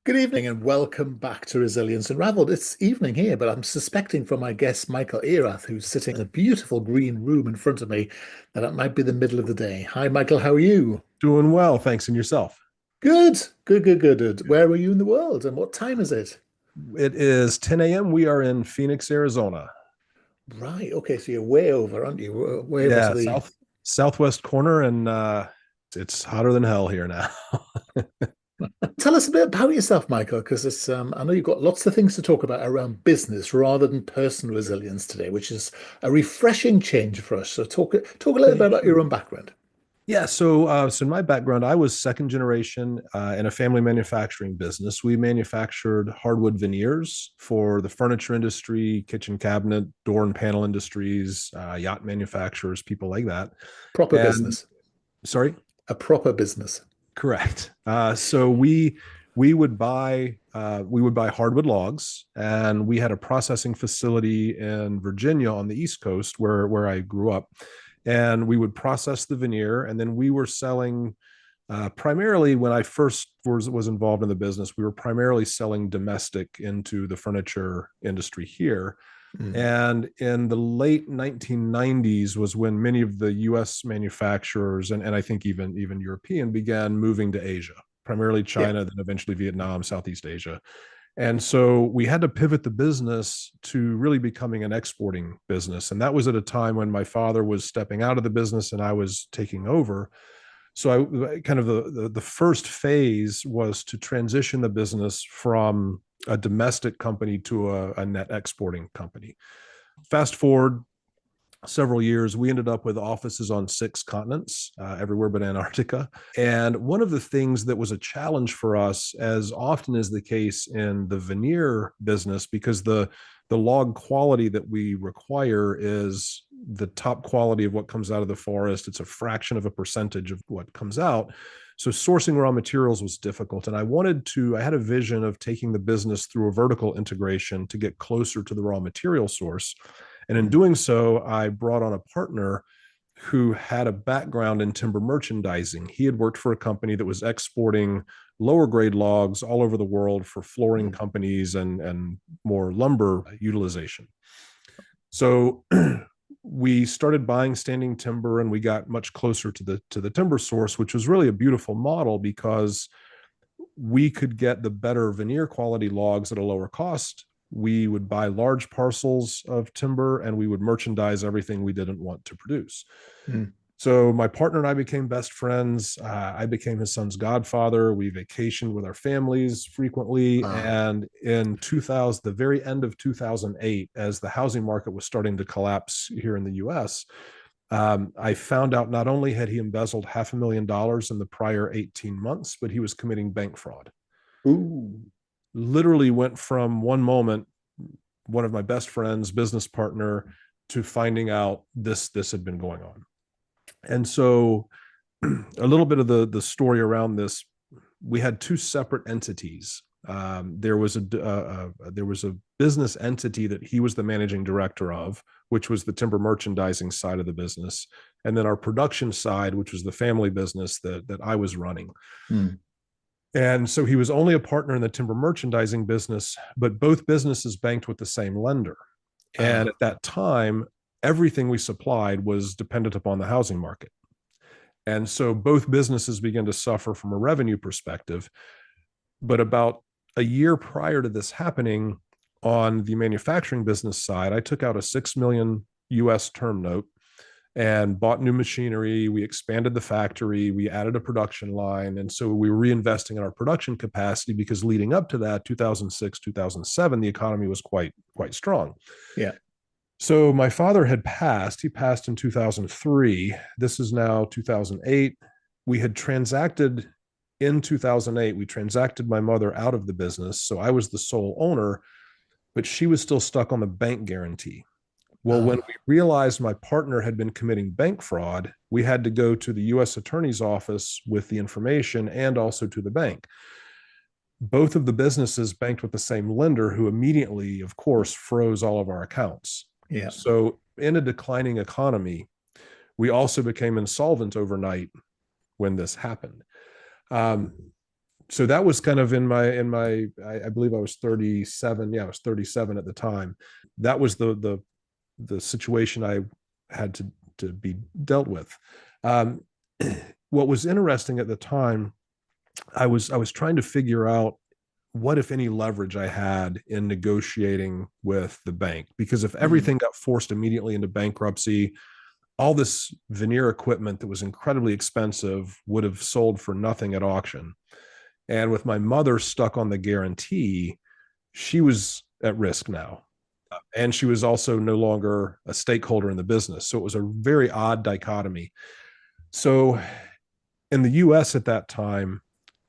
Good evening and welcome back to Resilience Unravelled. It's evening here, but I'm suspecting from my guest Michael Erath, who's sitting in a beautiful green room in front of me, that it might be the middle of the day. Hi, Michael, how are you? Doing well, thanks. And yourself? Good, good. Where are you in the world and what time is it? It is 10 a.m. We are in Phoenix, Arizona. Right, okay, so you're way over, aren't you? Way over to Yeah, the. southwest corner, and it's hotter than hell here now. Tell us a bit about yourself, Michael, because it's I know you've got lots of things to talk about around business rather than personal resilience today, which is a refreshing change for us. So talk a little bit about your own background. Yeah, so in my background, I was second generation in a family manufacturing business. We manufactured hardwood veneers for the furniture industry, kitchen cabinet, door and panel industries, yacht manufacturers, people like that. Proper And business. sorry. A proper business. Correct. So we would buy hardwood logs, and we had a processing facility in Virginia on the East Coast where I grew up, and we would process the veneer, and then we were selling. Primarily, when I first was involved in the business, we were primarily selling domestic into the furniture industry here. Mm. And in the late 1990s was when many of the US manufacturers and I think even European began moving to Asia, primarily Yeah. China, then eventually Vietnam, Southeast Asia. And so we had to pivot the business to really becoming an exporting business. And that was at a time when my father was stepping out of the business and I was taking over. So I kind of the first phase was to transition the business from a domestic company to a net exporting company. Fast forward several years, we ended up with offices on 6 continents, everywhere but Antarctica. And one of the things that was a challenge for us, as often is the case in the veneer business, because the log quality that we require is the top quality of what comes out of the forest. It's a fraction of a percentage of what comes out. So sourcing raw materials was difficult. And I had a vision of taking the business through a vertical integration to get closer to the raw material source. And in Mm. doing so, I brought on a partner who had a background in timber merchandising. He had worked for a company that was exporting lower grade logs all over the world for flooring Mm. companies and more lumber utilization. So we started buying standing timber and we got much closer to the timber source, which was really a beautiful model because we could get the better veneer quality logs at a lower cost. We would buy large parcels of timber and we would merchandise everything we didn't want to produce. Mm. So my partner and I became best friends. I became his son's godfather. We vacationed with our families frequently. Ah. And in 2000, the very end of 2008, as the housing market was starting to collapse here in the US, I found out not only had he embezzled $500,000 in the prior 18 months, but he was committing bank fraud. Ooh. Literally went from one moment, one of my best friends, business partner, to finding out this had been going on. And so a little bit of the story around this, we had two separate entities. There was a business entity that he was the managing director of, which was the timber merchandising side of the business, and then our production side, which was the family business that I was running. Mm. And so he was only a partner in the timber merchandising business, but both businesses banked with the same lender. And Ah. at that time, everything we supplied was dependent upon the housing market. And so both businesses began to suffer from a revenue perspective. But about a year prior to this happening, on the manufacturing business side, I took out a 6 million US term note and bought new machinery. We expanded the factory, we added a production line. And so we were reinvesting in our production capacity because leading up to that, 2006, 2007, the economy was quite strong. Yeah. So my father had passed. He passed in 2003. This is now 2008. We had transacted in 2008. We transacted my mother out of the business. So I was the sole owner, but she was still stuck on the bank guarantee. Well, when Ah. we realized my partner had been committing bank fraud, we had to go to the US Attorney's Office with the information and also to the bank. Both of the businesses banked with the same lender, who immediately, of course, froze all of our accounts. Yeah. So, in a declining economy, we also became insolvent overnight when this happened. Um, so that was kind of I believe I was 37. Yeah, I was 37 at the time. That was the situation I had to be dealt with. Um, what was interesting at the time, I was trying to figure out what, if any, leverage I had in negotiating with the bank. Because if Mm. everything got forced immediately into bankruptcy, all this veneer equipment that was incredibly expensive would have sold for nothing at auction. And with my mother stuck on the guarantee, she was at risk now. And she was also no longer a stakeholder in the business. So it was a very odd dichotomy. So in the US at that time,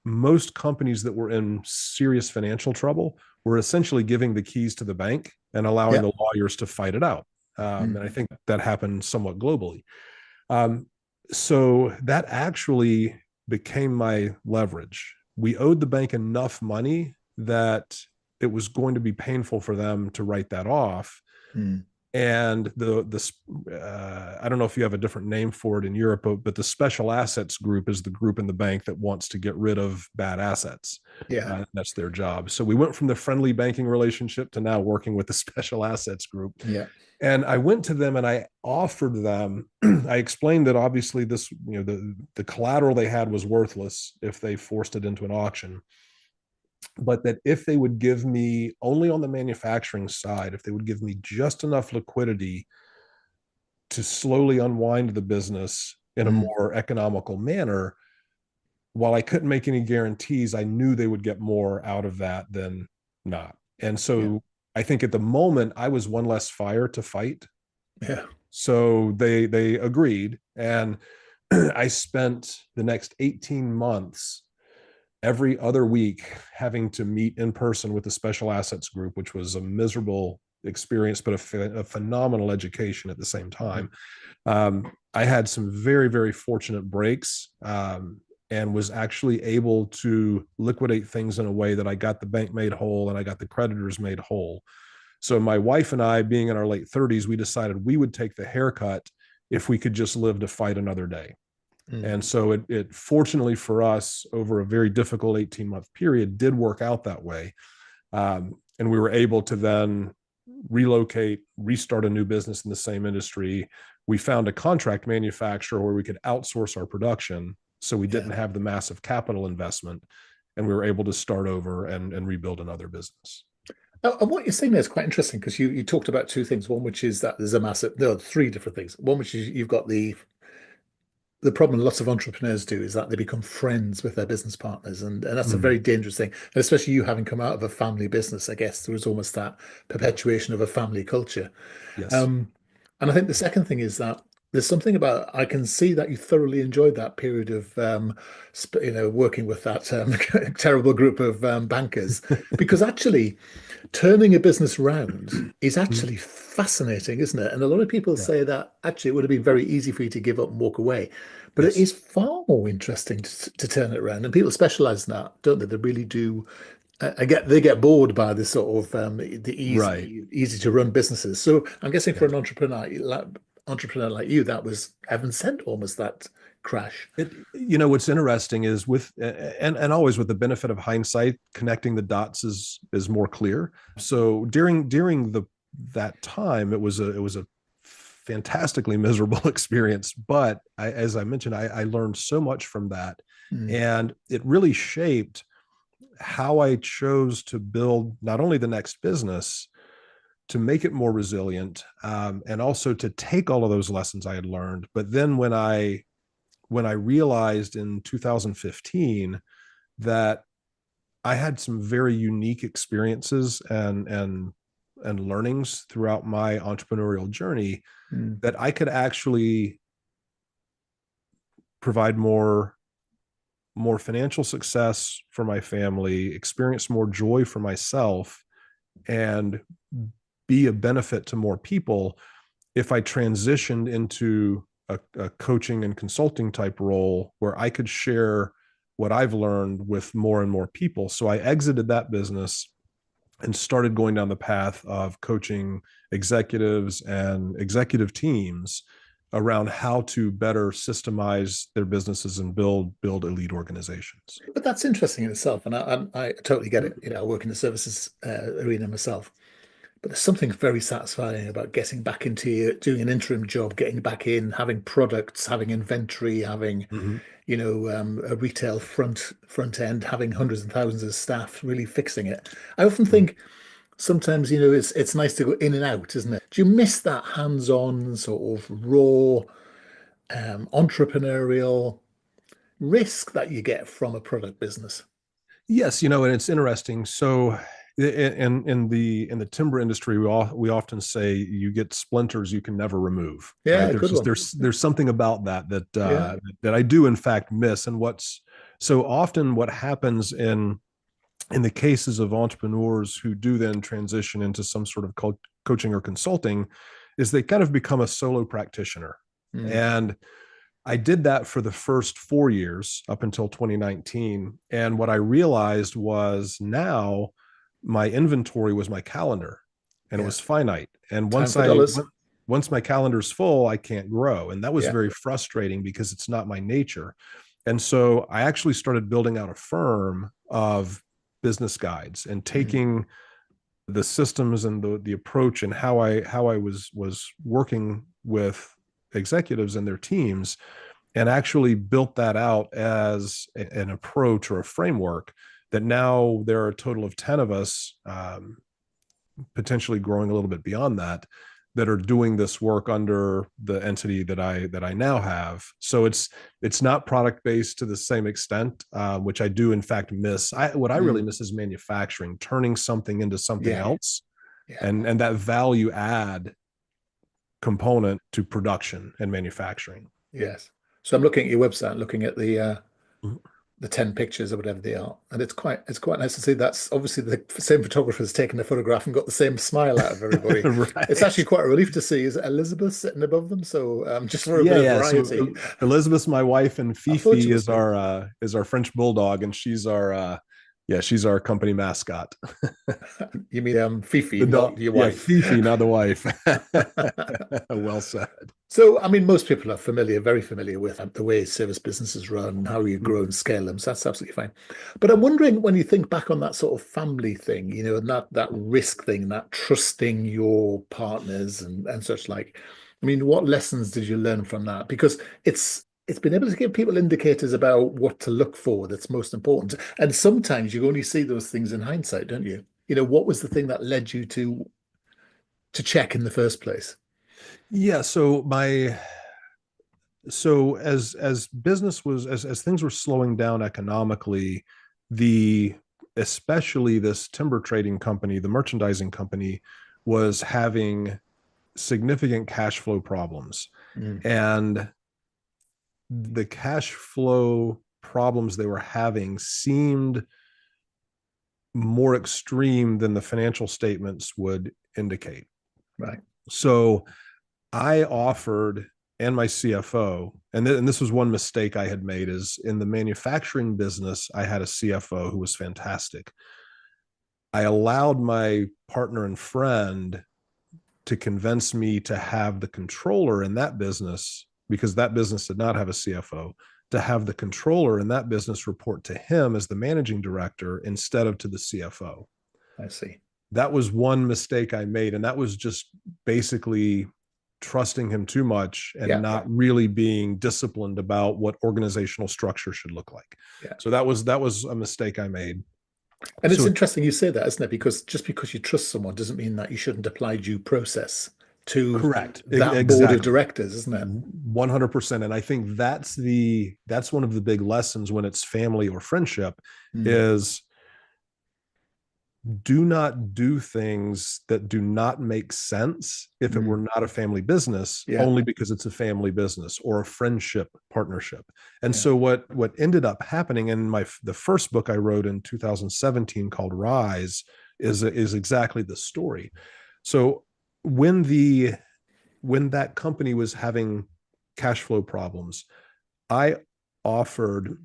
most companies that were in serious financial trouble were essentially giving the keys to the bank and allowing Yeah. the lawyers to fight it out. And I Mm. think that happened somewhat globally. Um, so that actually became my leverage. We owed the bank enough money that it was going to be painful for them to write that off. Mm. And I don't know if you have a different name for it in Europe, but the special assets group is the group in the bank that wants to get rid of bad assets. Yeah. That's their job. So we went from the friendly banking relationship to now working with the special assets group. Yeah. And I went to them and I offered them, I explained that obviously this, the collateral they had was worthless if they forced it into an auction, but that if they would give me only on the manufacturing side, if they would give me just enough liquidity to slowly unwind the business in a Mm. more economical manner, while I couldn't make any guarantees, I knew they would get more out of that than not. And Yeah. so I think at the moment I was one less fire to fight. Yeah. So they agreed, and I spent the next 18 months every other week having to meet in person with the special assets group, which was a miserable experience, but a phenomenal education at the same Mm. time. I had some very, very fortunate breaks, and was actually able to liquidate things in a way that I got the bank made whole and I got the creditors made whole. So my wife and I, being in our late 30s, we decided we would take the haircut if we could just live to fight another day. Mm. And so it fortunately for us, over a very difficult 18-month period, did work out that way. And we were able to then relocate, restart a new business in the same industry. We found a contract manufacturer where we could outsource our production, so we Yeah. didn't have the massive capital investment, and we were able to start over and rebuild another business. And what you're saying there is quite interesting because you talked about two things. One, which is that there's a massive, there are three different things. One, which is you've got the problem lots of entrepreneurs do is that they become friends with their business partners, and that's a Mm, very dangerous thing. And especially you having come out of a family business, I guess there was almost that perpetuation of a family culture. yes. Um, and I think the second thing is that there's something about I can see that you thoroughly enjoyed that period of working with that terrible group of bankers because actually turning a business around is Mm, actually fascinating, isn't it? And a lot of people yeah. say that actually it would have been very easy for you to give up and walk away, but it Yes. is far more interesting to turn it around. And people specialize in that, don't they? They really do. They get bored by this sort of the Right. easy to run businesses. So I'm guessing for Yes. an entrepreneur like you, that was heaven sent almost that crash. What's interesting is with and always with the benefit of hindsight, connecting the dots is more clear. So during the that time, it was a fantastically miserable experience. But as I mentioned, I learned so much from that, Mm. and it really shaped how I chose to build not only the next business, to make it more resilient, and also to take all of those lessons I had learned. But then when I realized in 2015 that I had some very unique experiences and learnings throughout my entrepreneurial journey, Mm. that I could actually provide more financial success for my family, experience more joy for myself, and be a benefit to more people if I transitioned into a coaching and consulting type role where I could share what I've learned with more and more people. So I exited that business and started going down the path of coaching executives and executive teams around how to better systemize their businesses and build elite organizations. But that's interesting in itself, and I totally get it. I work in the services arena myself. But there's something very satisfying about getting back into doing an interim job, getting back in, having products, having inventory, having, Mm-hmm. a retail front end, having hundreds and thousands of staff really fixing it. I often think sometimes, it's nice to go in and out, isn't it? Do you miss that hands-on sort of raw, entrepreneurial risk that you get from a product business? Yes, and it's interesting. So in the timber industry, we often say you get splinters you can never remove, right? Yeah, There's good just one. there's something about Yeah. that I do in fact miss. And what's so often what happens in the cases of entrepreneurs who do then transition into some sort of coaching or consulting is they kind of become a solo practitioner. Mm, And I did that for the first 4 years up until 2019. And what I realized was now my inventory was my calendar and it yeah. was finite. And Time for dollars. once my calendar's full, I can't grow. And that was Yeah. very frustrating because it's not my nature. And so I actually started building out a firm of business guides and Mm, taking the systems and the approach and how I was working with executives and their teams and actually built that out as an approach or a framework that now there are a total of 10 of us, potentially growing a little bit beyond that are doing this work under the entity that I now have. So it's not product based to the same extent, which I do in fact miss. What I really mm, miss is manufacturing, turning something into something yeah. else, Yeah. and that value add component to production and manufacturing. Yes. So I'm looking at your website, looking at Mhm. the 10 pictures or whatever they are. And it's quite nice to see that's obviously the same photographer's taken the photograph and got the same smile out of everybody. It's actually Right. quite a relief to see. Is it Elizabeth sitting above them? So just for a Yeah, bit of yeah. So variety. Elizabeth's my wife, and I thought she Fifi must be. is our French bulldog, and she's our company mascot. You mean Fifi, The not dog, your yeah, wife. Fifi, not the wife. Well said. So, I mean, most people are familiar, very familiar with the way service businesses run, how you grow and scale them. So that's absolutely fine. But I'm wondering when you think back on that sort of family thing, and that risk thing, that trusting your partners and such like. I mean, what lessons did you learn from that? Because it's been able to give people indicators about what to look for that's most important. And sometimes you only see those things in hindsight, don't you? What was the thing that led you to check in the first place? Yeah. As business was as things were slowing down economically, the especially this timber trading company, the merchandising company, was having significant cash flow problems. Mm, And the cash flow problems they were having seemed more extreme than the financial statements would indicate. right. So I offered, and my CFO, and this was one mistake I had made, is in the manufacturing business, I had a CFO who was fantastic. I allowed my partner and friend to convince me to have the controller in that business, because that business did not have a CFO, to have the controller in that business report to him as the managing director instead of to the CFO. I see. That was one mistake I made. And that was just basically trusting him too much and Yeah, not really being disciplined about what organizational structure should look like. yeah. So that was a mistake I made. And it's So interesting you say that, isn't it? Because just because you trust someone doesn't mean that you shouldn't apply due process to correct. that board of Exactly. directors, isn't it? 100%. And I think that's one of the big lessons when it's family or friendship Mm, is do not do things that do not make sense if it were mm, not a family business, yeah, only because it's a family business or a friendship partnership. And yeah. so what ended up happening in the first book I wrote in 2017 called Rise is exactly the story. So when that company was having cash flow problems, I offered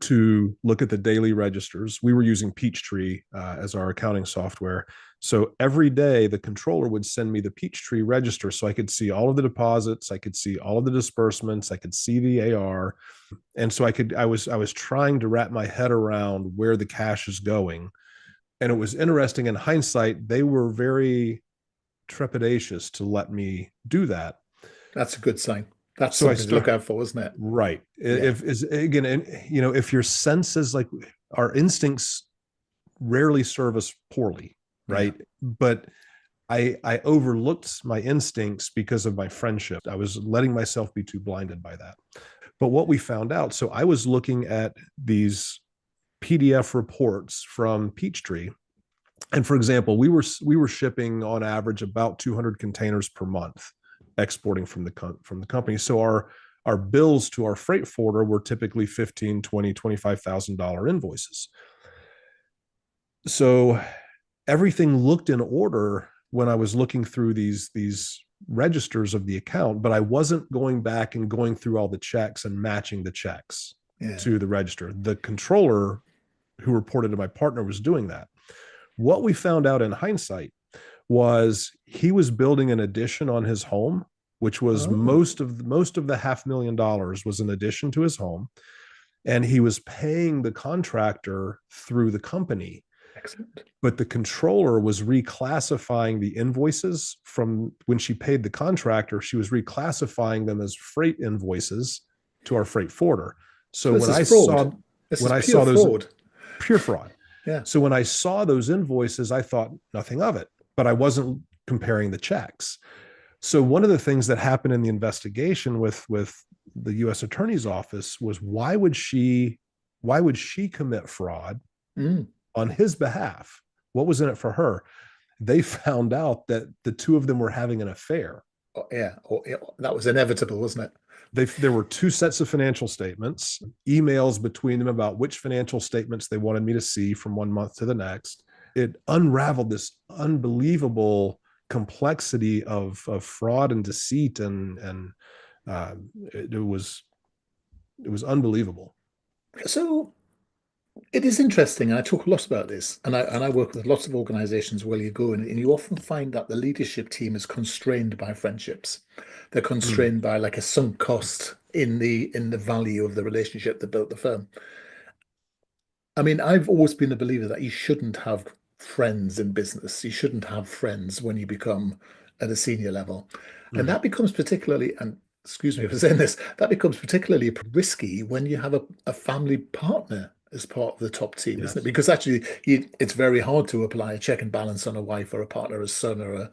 to look at the daily registers. We were using Peachtree as our accounting software. So every day the controller would send me the Peachtree register so I could see all of the deposits, I could see all of the disbursements, I could see the AR. And so I was trying to wrap my head around where the cash is going. And it was interesting in hindsight, they were very trepidatious to let me do that. That's a good sign. That's So I something to look start out for, isn't it? right. Yeah. If is again, if your senses, like, our instincts rarely serve us poorly, Yeah. right? But I overlooked my instincts because of my friendship. I was letting myself be too blinded by that. But what we found out, so I was looking at these PDF reports from Peachtree. And for example, we were shipping on average about 200 containers per month, exporting from the company. So our bills to our freight forwarder were typically 15, 20, $25,000 invoices. So everything looked in order when I was looking through these registers of the account, but I wasn't going back and going through all the checks and matching the checks Yeah. to the register. The controller who reported to my partner was doing that. What we found out in hindsight was he was building an addition on his home, which was Oh, most of the $500,000 was an addition to his home, and he was paying the contractor through the company. excellent. But the controller was reclassifying the invoices from when she paid the contractor. She was reclassifying them as freight invoices to our freight forwarder. So So this when is I fraud. saw This when is I pure saw those, fraud. pure fraud. Yeah. So when I saw those invoices, I thought nothing of it, but I wasn't comparing the checks. So one of the things that happened in the investigation with the U.S. Attorney's Office was, why would she commit fraud Mm. on his behalf? What was in it for her? They found out that the two of them were having an affair. Oh, yeah. Oh, yeah. That was inevitable, wasn't it? There were two sets of financial statements, emails between them about which financial statements they wanted me to see from one month to the next. It unraveled this unbelievable complexity of fraud and deceit, and it was unbelievable. So it is interesting, and I talk a lot about this, and I work with lots of organizations where you go, and you often find that the leadership team is constrained by friendships. They're Mm, constrained by like a sunk cost in the value of the relationship that built the firm. I mean, I've always been a believer that you shouldn't have friends in business. You shouldn't have friends when you become at a senior level. And mm, that becomes particularly, and excuse me for saying this, that becomes particularly risky when you have a family partner as part of the top team, isn't it? yes, Because actually, it's very hard to apply a check and balance on a wife or a partner, a son, or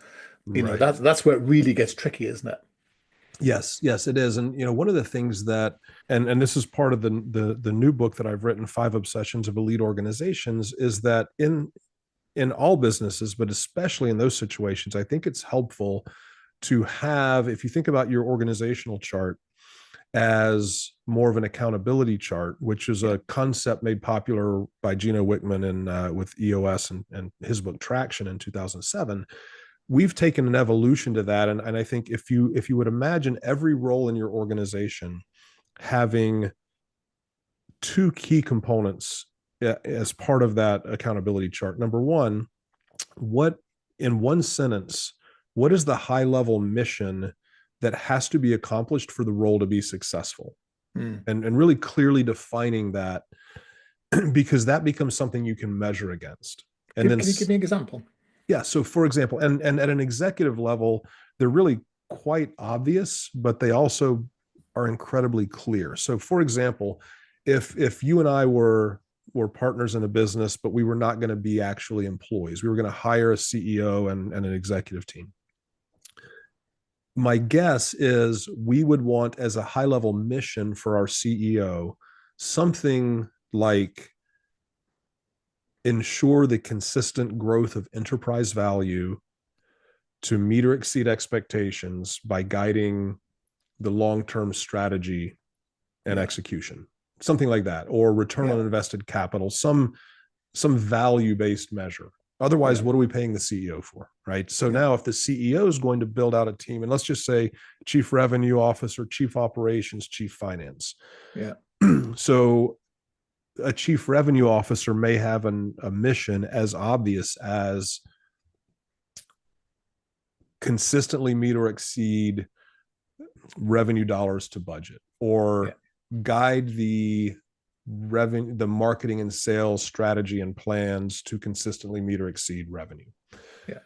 right. that's where it really gets tricky, isn't it? Yes, yes, it is. And one of the things that, and this is part of the new book that I've written, Five Obsessions of Elite Organizations, is that in all businesses, but especially in those situations, I think it's helpful to have, if you think about your organizational chart as more of an accountability chart, which is Yeah. a concept made popular by Gino Wickman and with EOS and his book Traction in 2007. We've taken an evolution to that, and I think if you would imagine every role in your organization having two key components as part of that accountability chart. Number one, what in one sentence, what is the high level mission that has to be accomplished for the role to be successful? Hmm. And really clearly defining that, because that becomes something you can measure against. And then, Can you give me an example? yeah, so for example, and at an executive level, they're really quite obvious, but they also are incredibly clear. So for example, if you and I were partners in a business, but we were not going to be actually employees, we were going to hire a CEO and an executive team. My guess is we would want, as a high level mission for our CEO, something like ensure the consistent growth of enterprise value to meet or exceed expectations by guiding the long-term strategy and Yeah. execution, something like that, or return on Yeah. invested capital, some value-based measure. Otherwise, Yeah. what are we paying the CEO for, right? So Yeah. now if the CEO is going to build out a team, and let's just say chief revenue officer, chief operations, chief finance. Yeah. So a chief revenue officer may have a mission as obvious as consistently meet or exceed revenue dollars to budget, Yeah. or guide the marketing and sales strategy and plans to consistently meet or exceed revenue. Yeah.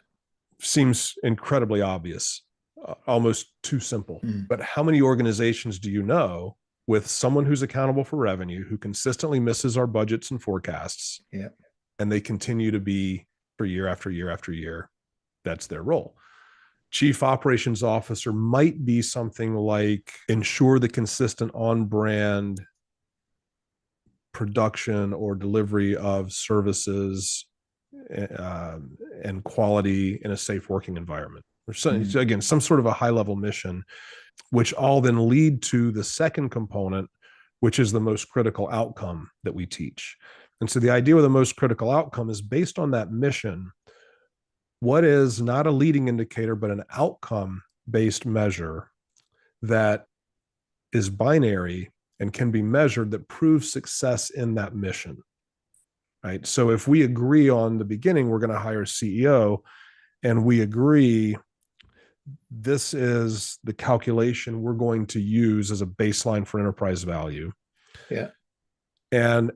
Seems incredibly obvious, almost too simple. Mm. But how many organizations do you know with someone who's accountable for revenue, who consistently misses our budgets and forecasts, Yeah. and they continue to be for year after year after year? That's their role. Chief operations officer might be something like ensure the consistent on brand production or delivery of services and quality in a safe working environment. So, Mm. again, some sort of a high level mission, which all then lead to the second component, which is the most critical outcome that we teach. And so the idea with the most critical outcome is based on that mission. What is not a leading indicator, but an outcome based measure that is binary and can be measured that proves success in that mission? Right. So if we agree on the beginning, we're going to hire a CEO, and we agree this is the calculation we're going to use as a baseline for enterprise value. Yeah. And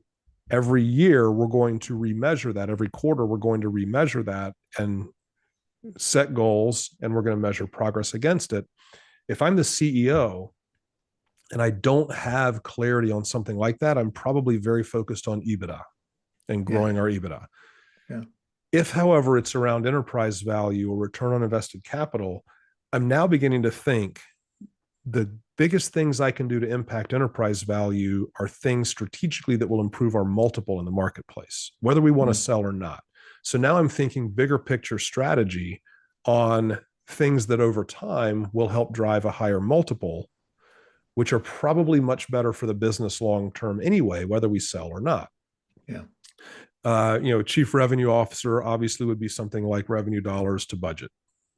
every year we're going to remeasure that. Every quarter we're going to remeasure that and set goals, and we're going to measure progress against it. If I'm the CEO and I don't have clarity on something like that, I'm probably very focused on EBITDA and Yeah. growing our EBITDA. Yeah. If, however, it's around enterprise value or return on invested capital, I'm now beginning to think the biggest things I can do to impact enterprise value are things strategically that will improve our multiple in the marketplace, whether we want to Mm. sell or not. So now I'm thinking bigger picture strategy on things that over time will help drive a higher multiple, which are probably much better for the business long term anyway, whether we sell or not. Yeah. Chief revenue officer obviously would be something like revenue dollars to budget,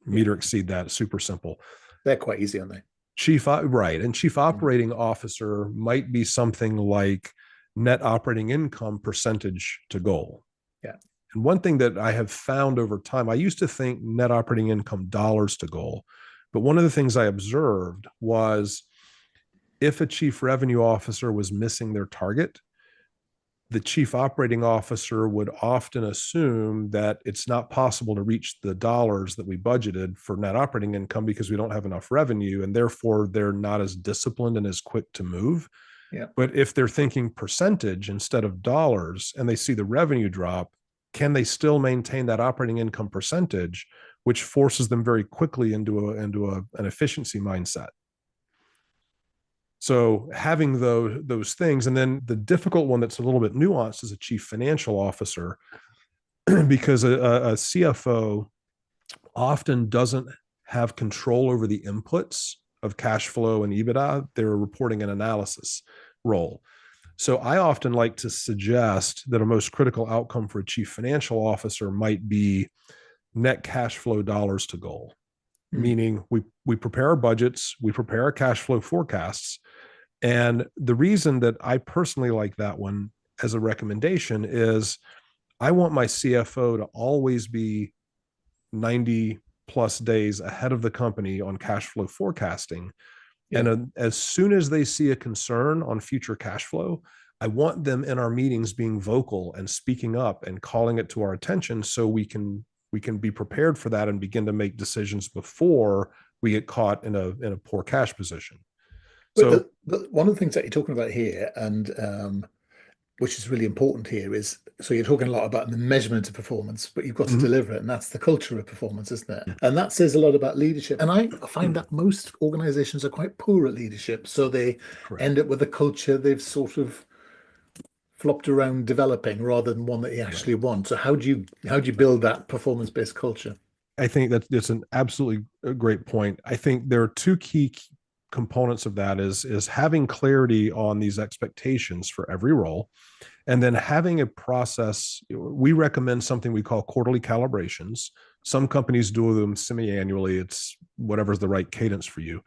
meet Yeah. or exceed that. Super simple. They're quite easy, aren't they? Right. And chief Mm. operating officer might be something like net operating income percentage to goal. Yeah. And one thing that I have found over time, I used to think net operating income dollars to goal. But one of the things I observed was if a chief revenue officer was missing their target, the chief operating officer would often assume that it's not possible to reach the dollars that we budgeted for net operating income because we don't have enough revenue, and therefore they're not as disciplined and as quick to move. Yeah. But if they're thinking percentage instead of dollars and they see the revenue drop, can they still maintain that operating income percentage, which forces them very quickly into an efficiency mindset? So having those things, and then the difficult one that's a little bit nuanced is a chief financial officer, because a CFO often doesn't have control over the inputs of cash flow and EBITDA. They're a reporting and analysis role. So I often like to suggest that a most critical outcome for a chief financial officer might be net cash flow dollars to goal, Mm. meaning we prepare our budgets, we prepare our cash flow forecasts. And the reason that I personally like that one as a recommendation is I want my CFO to always be 90 plus days ahead of the company on cash flow forecasting. Yeah. And as soon as they see a concern on future cash flow, I want them in our meetings being vocal and speaking up and calling it to our attention so we can be prepared for that and begin to make decisions before we get caught in a poor cash position. But So one of the things that you're talking about here, and which is really important here, is so you're talking a lot about the measurement of performance, but you've got to deliver it, and that's the culture of performance, isn't it? And that says a lot about leadership. And I find that most organizations are quite poor at leadership, so they correct. end up with a culture they've sort of flopped around developing rather than one that you actually want. So how do you build that performance-based culture? I think that's an absolutely great point. I think there are two key components of that is having clarity on these expectations for every role, and then having a process. We recommend something we call quarterly calibrations. Some companies do them semi-annually. It's whatever's the right cadence for you.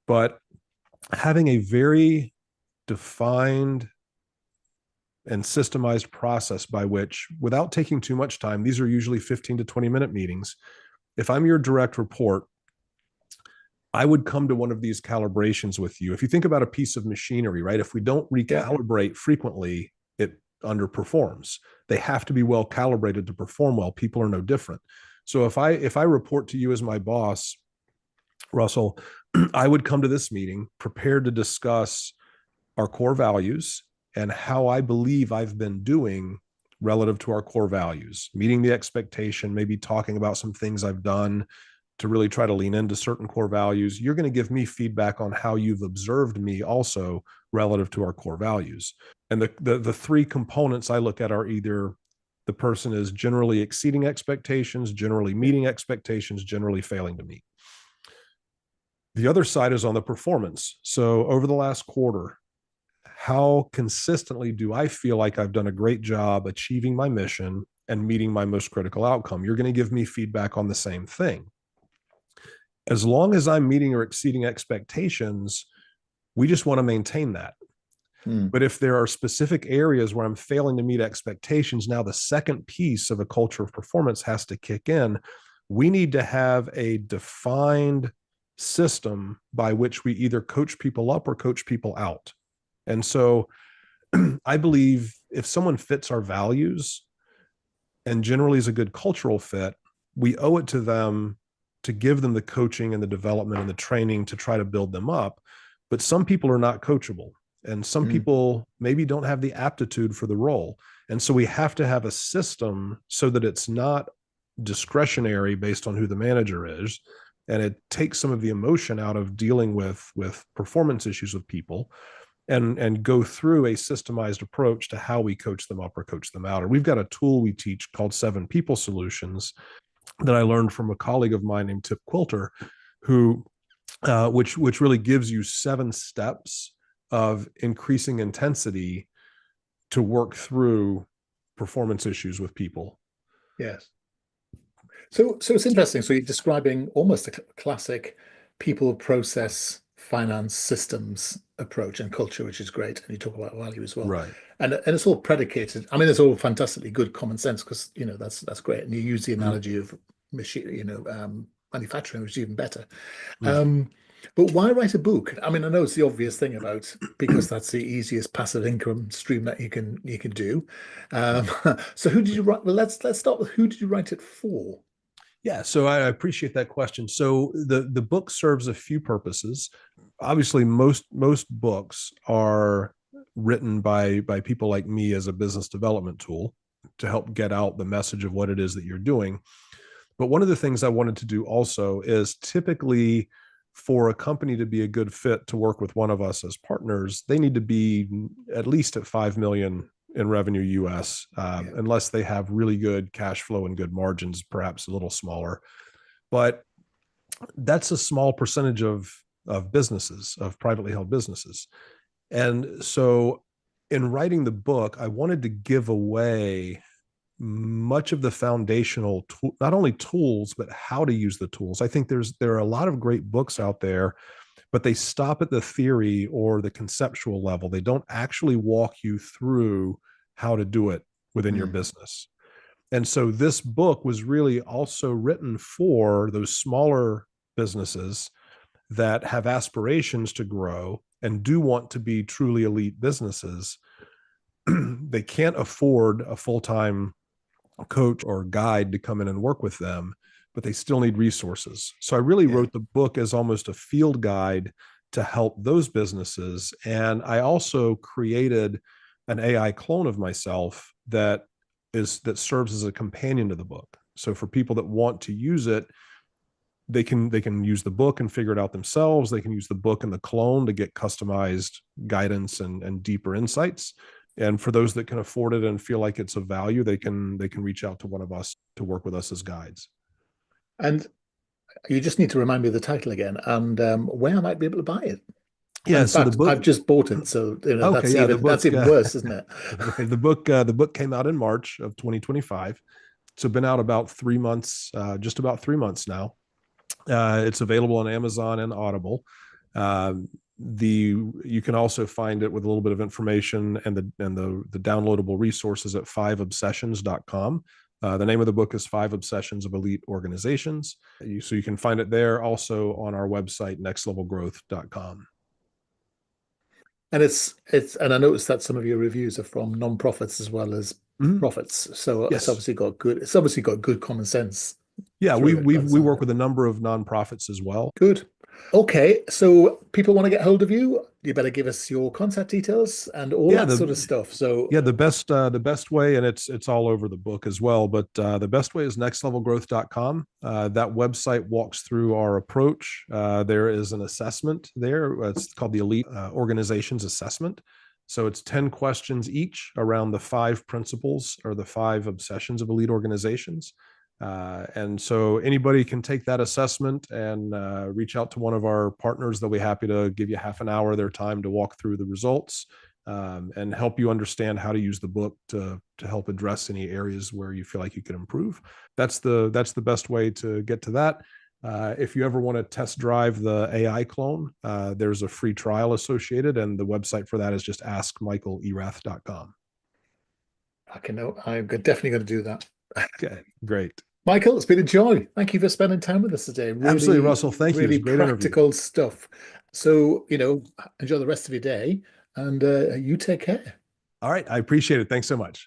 But having a very defined and systemized process by which, without taking too much time, these are usually 15 to 20-minute meetings. If I'm your direct report, I would come to one of these calibrations with you. If you think about a piece of machinery, right? If we don't Yeah. recalibrate frequently, it underperforms. They have to be well calibrated to perform well. People are no different. So if I report to you as my boss, Russell, I would come to this meeting prepared to discuss our core values and how I believe I've been doing relative to our core values, meeting the expectation, maybe talking about some things I've done to really try to lean into certain core values. You're going to give me feedback on how you've observed me also relative to our core values. And the three components I look at are either the person is generally exceeding expectations, generally meeting expectations, generally failing to meet. The other side is on the performance. So over the last quarter, how consistently do I feel like I've done a great job achieving my mission and meeting my most critical outcome? You're going to give me feedback on the same thing. As long as I'm meeting or exceeding expectations, we just want to maintain that. Mm. But if there are specific areas where I'm failing to meet expectations, now the second piece of a culture of performance has to kick in. We need to have a defined system by which we either coach people up or coach people out. And so I believe if someone fits our values and generally is a good cultural fit, we owe it to them to give them the coaching and the development and the training to try to build them up. But some people are not coachable, and some Mm. people maybe don't have the aptitude for the role. And so we have to have a system so that it's not discretionary based on who the manager is. And it takes some of the emotion out of dealing with performance issues with people, and go through a systemized approach to how we coach them up or coach them out. Or we've got a tool we teach called 7 People Solutions that I learned from a colleague of mine named Tip Quilter, who which really gives you 7 steps of increasing intensity to work through performance issues with people. Yes. So it's interesting. So you're describing almost a classic people, process, finance, systems approach and culture, which is great. And you talk about value as well. Right. And it's all predicated. I mean, it's all fantastically good common sense because that's great. And you use the Mm, analogy of machine, manufacturing, which is even better. mm. Um, but why write a book? I mean, I know it's the obvious thing about because that's the easiest passive income stream that you can do. Um, so who did you write? Well, let's start with who did you write it for? Yeah, so I appreciate that question. So the book serves a few purposes. Obviously, most books are written by people like me as a business development tool to help get out the message of what it is that you're doing. But one of the things I wanted to do also is typically for a company to be a good fit to work with one of us as partners, they need to be at least at 5 million in revenue US, Yeah. unless they have really good cash flow and good margins, perhaps a little smaller. But that's a small percentage of businesses, of privately held businesses. And so in writing the book, I wanted to give away much of the foundational not only tools but how to use the tools. I think there are a lot of great books out there, but they stop at the theory or the conceptual level. They don't actually walk you through how to do it within your Mm. business. And so this book was really also written for those smaller businesses that have aspirations to grow and do want to be truly elite businesses. They can't afford a full-time coach or guide to come in and work with them, but they still need resources. So I really Yeah. wrote the book as almost a field guide to help those businesses. And I also created an AI clone of myself that serves as a companion to the book. So for people that want to use it, they can use the book and figure it out themselves. They can use the book and the clone to get customized guidance and deeper insights. And for those that can afford it and feel like it's of value, they can reach out to one of us to work with us as guides. And you just need to remind me of the title again and where I might be able to buy it. And Yeah. in So the fact, book. I've just bought it, so Okay. Yeah. The that's book. even worse, isn't it? Right, the book came out in March of 2025. So been out about 3 months, just about 3 months now. It's available on Amazon and Audible. you can also find it with a little bit of information and the downloadable resources at 5obsessions.com. The name of the book is 5 Obsessions of Elite Organizations. So you can find it there, also on our website, nextlevelgrowth.com. And and I noticed that some of your reviews are from non-profits as well as Mm-hmm. profits. So Yes. it's obviously got good common sense Yeah, we through it we by the we sound work of it. with a number of nonprofits as well. Good. Okay, so people want to get hold of you, you better give us your contact details and all Yeah, that sort of stuff. So the best way, and it's all over the book as well, but the best way is nextlevelgrowth.com. That website walks through our approach. There is an assessment there. It's called the Elite Organizations Assessment. So it's 10 questions each around the 5 principles or the 5 obsessions of elite organizations. And so anybody can take that assessment and reach out to one of our partners. They'll be happy to give you half an hour of their time to walk through the results, and help you understand how to use the book to help address any areas where you feel like you can improve. That's the best way to get to that. If you ever want to test drive the AI clone, there's a free trial associated, and the website for that is just askmichaelerath.com. I'm definitely going to do that. Okay, great. Michael, it's been a joy. Thank you for spending time with us today. Absolutely, Really, Russell. Thank you. It was really a great interview. practical stuff. So, enjoy the rest of your day and you take care. All right. I appreciate it. Thanks so much.